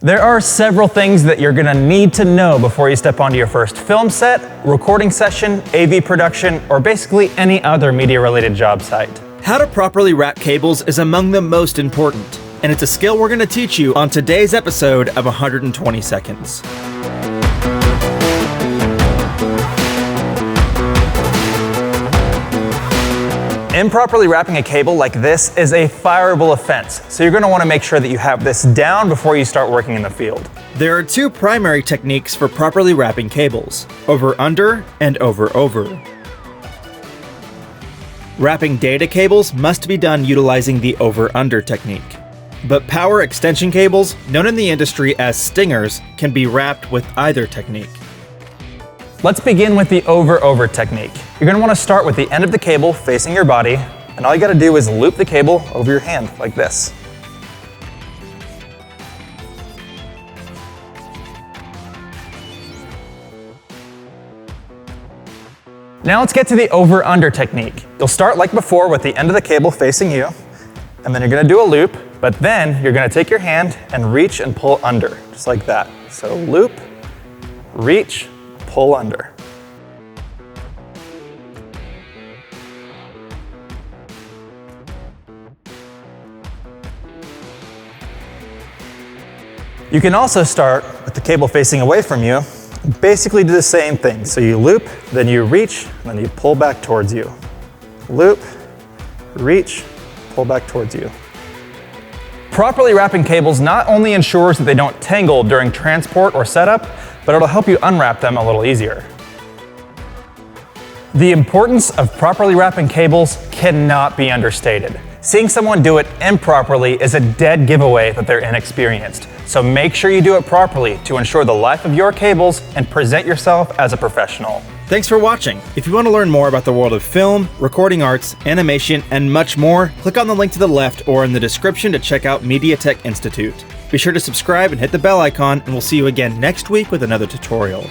There are several things that you're gonna need to know before you step onto your first film set, recording session, AV production, or basically any other media-related job site. How to properly wrap cables is among the most important, and it's a skill we're gonna teach you on today's episode of 120 Seconds. Improperly wrapping a cable like this is a fireable offense, so you're going to want to make sure that you have this down before you start working in the field. There are two primary techniques for properly wrapping cables: over-under and over-over. Wrapping data cables must be done utilizing the over-under technique, but power extension cables, known in the industry as stingers, can be wrapped with either technique. Let's begin with the over-over technique. You're going to want to start with the end of the cable facing your body, and all you got to do is loop the cable over your hand like this. Now let's get to the over-under technique. You'll start like before with the end of the cable facing you, and then you're going to do a loop, but then you're going to take your hand and reach and pull under, just like that. So loop, reach, pull under. You can also start with the cable facing away from you, basically do the same thing. So you loop, then you reach, then you pull back towards you. Loop, reach, pull back towards you. Properly wrapping cables not only ensures that they don't tangle during transport or setup, but it'll help you unwrap them a little easier. The importance of properly wrapping cables cannot be understated. Seeing someone do it improperly is a dead giveaway that they're inexperienced. So make sure you do it properly to ensure the life of your cables and present yourself as a professional. Thanks for watching. If you want to learn more about the world of film, recording arts, animation, and much more, click on the link to the left or in the description to check out MediaTech Institute. Be sure to subscribe and hit the bell icon, and we'll see you again next week with another tutorial.